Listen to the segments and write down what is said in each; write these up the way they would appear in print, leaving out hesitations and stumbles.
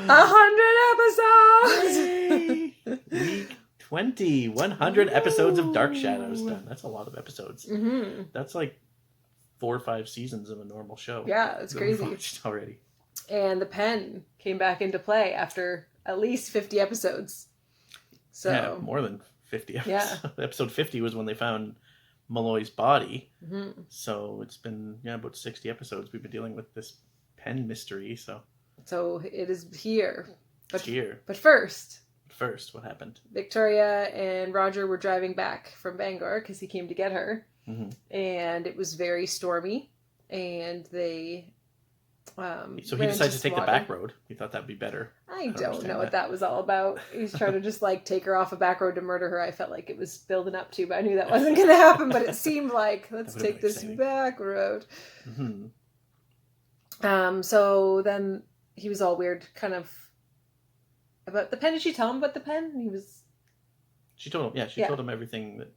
100 episodes! Week 20. 100 episodes of Dark Shadows done. That's a lot of episodes. Mm-hmm. That's like 4 or 5 seasons of a normal show. Yeah, it's crazy. We've watched already. And the pen came back into play after at least 50 episodes. So Yeah, more than 50 episodes. Yeah. Episode 50 was when they found Malloy's body. Mm-hmm. So it's been about 60 episodes we've been dealing with this pen mystery. So it is here. it's here. But first, What happened? Victoria and Roger were driving back from Bangor because he came to get her. Mm-hmm. And it was very stormy. And they... so he decided to take the back road. He thought that'd be better. I don't know what that was all about. He's trying to just take her off a back road to murder her. I felt like it was building up to, but I knew that wasn't going to happen. But it seemed like, let's take this back road. Mm-hmm. So then he was all weird, kind of about the pen. Did she tell him about the pen? She told him. Yeah, she told him everything that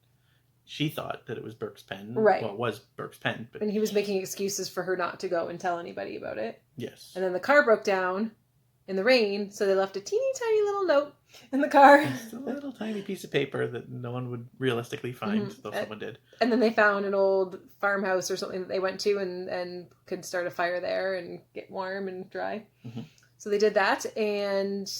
she thought that it was Burke's pen. Right. Well, it was Burke's pen. But... And he was making excuses for her not to go and tell anybody about it. Yes. And then the car broke down in the rain, so they left a teeny tiny little note in the car. Just a little tiny piece of paper that no one would realistically find, though someone did. And then they found an old farmhouse or something that they went to and could start a fire there and get warm and dry. Mm-hmm. So they did that, and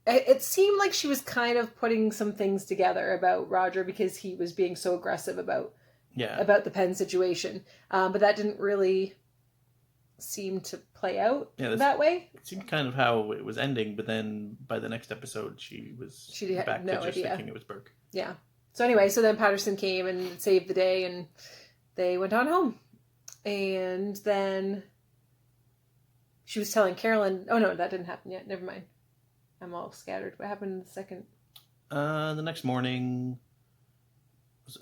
it seemed like she was kind of putting some things together about Roger because he was being so aggressive about the pen situation. But that didn't really seem to play out that way. It seemed kind of how it was ending, but then by the next episode, she had back no to just idea. thinking it was Burke. Yeah. So anyway, then Patterson came and saved the day, and they went on home. And then she was telling Carolyn, oh no, that didn't happen yet. Never mind. I'm all scattered. What happened in the second? The next morning,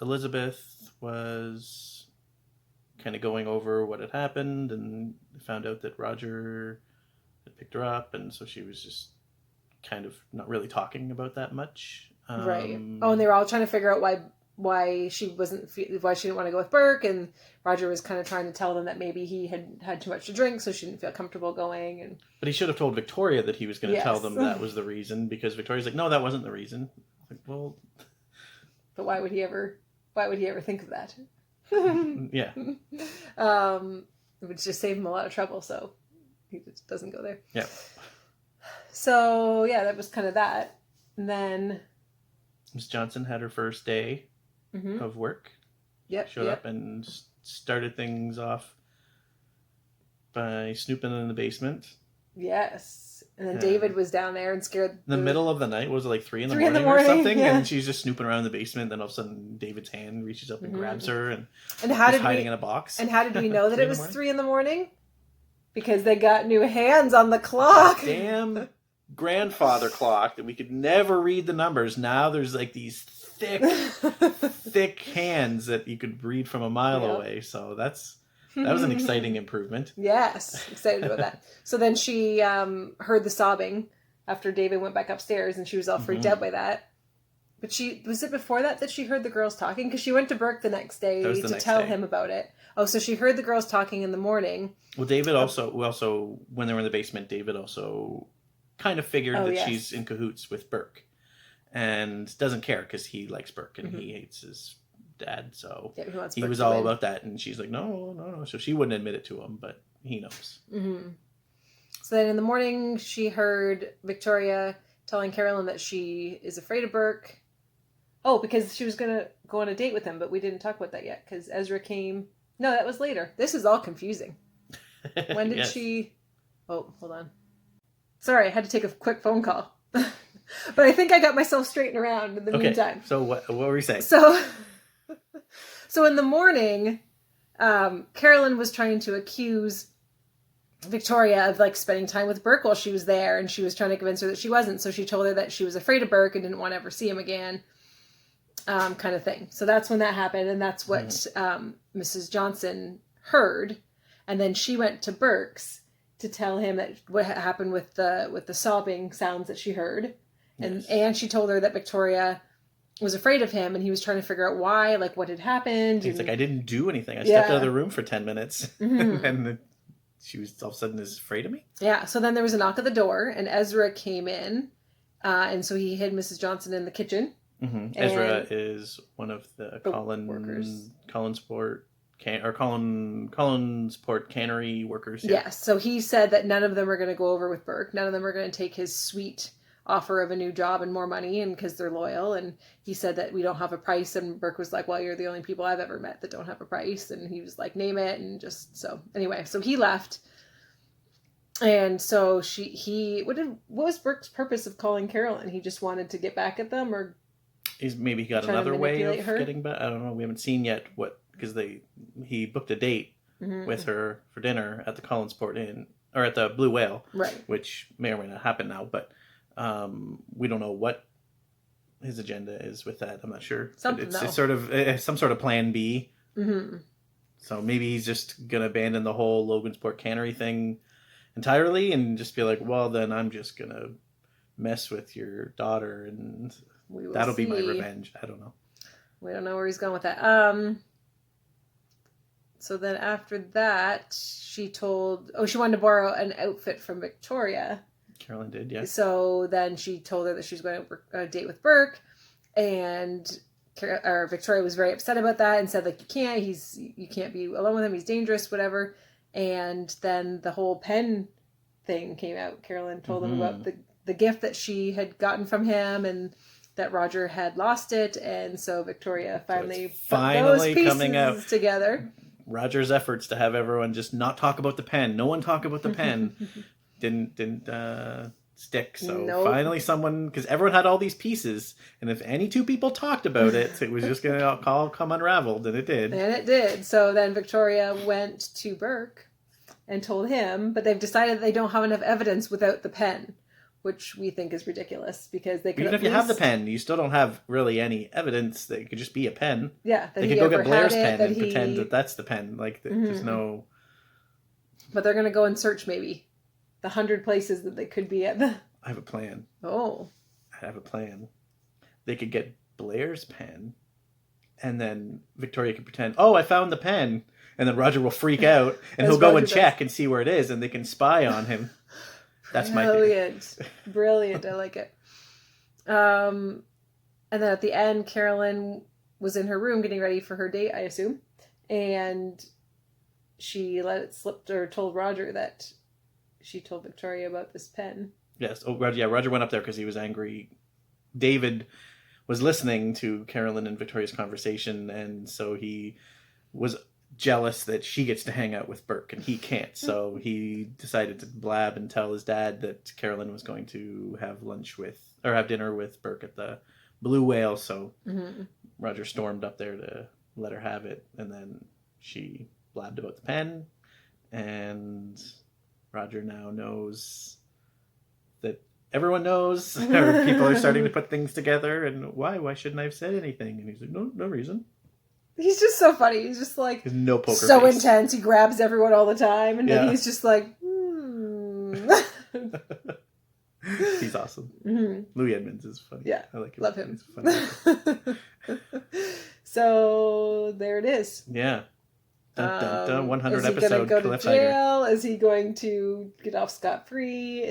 Elizabeth was kind of going over what had happened and found out that Roger had picked her up, and so she was just kind of not really talking about that much. Right. Oh, and they were all trying to figure out why she didn't want to go with Burke, and Roger was kind of trying to tell them that maybe he had too much to drink, so she didn't feel comfortable going. But he should have told Victoria that he was going to tell them that was the reason, because Victoria's like, no, that wasn't the reason. Like, well, but why would he ever think of that? Yeah. It would just save him a lot of trouble, so he just doesn't go there. Yeah. So yeah, that was kind of that. And then Miss Johnson had her first day of work. Yep. Showed up and started things off by snooping in the basement. Yes. And then David was down there and scared. In the middle of the night, was it like 3 in the morning or something? Yeah. And she's just snooping around in the basement. Then all of a sudden, David's hand reaches up and grabs her and hiding in a box. And how did we know that it was 3 in the morning? Because they got new hands on the clock. That damn grandfather clock that we could never read the numbers. Now there's like these thick hands that you could read from a mile away. So that was an exciting improvement. Yes, excited about that. So then she heard the sobbing after David went back upstairs, and she was all freaked out by that. But was it before that she heard the girls talking? Because she went to Burke the next day to tell him about it. Oh, so she heard the girls talking in the morning. Well, David also when they were in the basement, David also kind of figured that she's in cahoots with Burke and doesn't care because he likes Burke and he hates his dad. So he was all about that. And she's like, no. So she wouldn't admit it to him, but he knows. Mm-hmm. So then in the morning, she heard Victoria telling Carolyn that she is afraid of Burke. Oh, because she was going to go on a date with him, but we didn't talk about that yet because Ezra came. No, that was later. This is all confusing. When did she... Oh, hold on. Sorry, I had to take a quick phone call. But I think I got myself straightened around in the meantime. So what were we saying? So in the morning, Carolyn was trying to accuse Victoria of spending time with Burke while she was there, and she was trying to convince her that she wasn't. So she told her that she was afraid of Burke and didn't want to ever see him again, kind of thing. So that's when that happened, and that's what Mrs. Johnson heard. And then she went to Burke's to tell him that what happened with the sobbing sounds that she heard. And she told her that Victoria was afraid of him, and he was trying to figure out why, what had happened. He's like, I didn't do anything. I stepped out of the room for 10 minutes. Mm-hmm. And she was all of a sudden is afraid of me. Yeah. So then there was a knock at the door, and Ezra came in, and so he hid Mrs. Johnson in the kitchen. Mm-hmm. Ezra is one of the workers. Collinsport cannery workers. Yeah. So he said that none of them are going to go over with Burke. None of them are going to take his sweet offer of a new job and more money, and because they're loyal. And he said that we don't have a price, and Burke was like, well, you're the only people I've ever met that don't have a price. And he was like, name it. And just so anyway, so he left. And so what was Burke's purpose of calling Carolyn? He just wanted to get back at them, or maybe he got another way of getting back. I don't know. We haven't seen yet because he booked a date with her for dinner at the Collinsport Inn, or at the Blue Whale, right? Which may or may not happen now, but we don't know what his agenda is with that. I'm not sure. It's sort of some sort of plan B. Mm-hmm. So maybe he's just gonna abandon the whole Logansport cannery thing entirely and just be like, well, then I'm just gonna mess with your daughter, and that'll be my revenge. I don't know. We don't know where he's going with that. So then after that, she wanted to borrow an outfit from Victoria. Carolyn did, yeah. So then she told her that she was going to date with Burke, and Victoria was very upset about that and said, like, you can't be alone with him. He's dangerous, whatever. And then the whole pen thing came out. Carolyn told him about the gift that she had gotten from him, and that Roger had lost it. And so Victoria finally put those pieces coming out together. Roger's efforts to have everyone just not talk about the pen. No one talk about the pen. didn't stick. So finally someone, because everyone had all these pieces, and if any two people talked about it, it was just going to all come unraveled, and it did. And it did. So then Victoria went to Burke and told him, but they've decided they don't have enough evidence without the pen, which we think is ridiculous, because they could even if you have the pen, you still don't have really any evidence that it could just be a pen. Yeah, they could go get Blair's pen and pretend that that's the pen. Like there's no. But they're going to go and search maybe the 100 places that they could be at. I have a plan. Oh. I have a plan. They could get Blair's pen, and then Victoria could pretend, oh, I found the pen. And then Roger will freak out, and he'll go and check and see where it is, and they can spy on him. That's my theory. Brilliant. I like it. And then at the end, Carolyn was in her room getting ready for her date, I assume. And she let it slip, or told Roger that she told Victoria about this pen. Yes. Oh, Roger. Yeah, Roger went up there because he was angry. David was listening to Carolyn and Victoria's conversation, and so he was jealous that she gets to hang out with Burke and he can't. So he decided to blab and tell his dad that Carolyn was going to have dinner with Burke at the Blue Whale. So Roger stormed up there to let her have it, and then she blabbed about the pen, and Roger now knows that everyone knows, or people are starting to put things together, and why shouldn't I have said anything? And he's like, no reason. He's just so funny. He's just like no poker so face. Intense. He grabs everyone all the time, and then he's just like, He's awesome. Mm-hmm. Louis Edmonds is funny. Yeah, I like him. Love him. He's funny. So there it is. Yeah. Dun, dun, dun, 100 episode. Is he going to go to jail? Is he going to get off scot-free?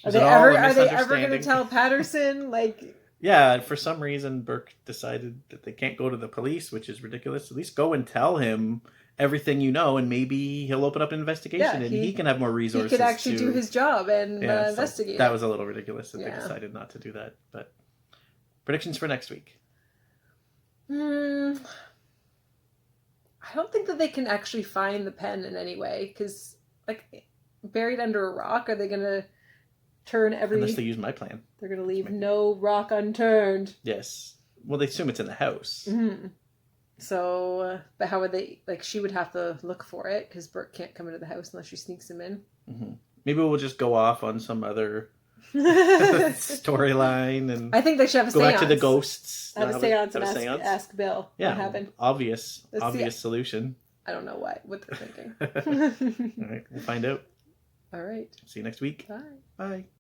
Are they ever going to tell Patterson like? Yeah, for some reason, Burke decided that they can't go to the police, which is ridiculous. At least go and tell him everything you know, and maybe he'll open up an investigation, and he can have more resources. He could actually do his job and investigate. So that was a little ridiculous that they decided not to do that. But predictions for next week? I don't think that they can actually find the pen in any way, because, like, buried under a rock, are they going to turn unless they use my plan? They're going to leave no rock unturned. Yes. Well, they assume it's in the house. Mm-hmm. So, but how would they, like, she would have to look for it, because Burke can't come into the house unless she sneaks him in. Mm-hmm. Maybe we'll just go off on some other storyline, and I think they should have a seance. Go back to the ghosts. Have a seance and ask Bill what happened. Obvious solution. I don't know what they're thinking. All right, we'll find out. All right. See you next week. Bye. Bye.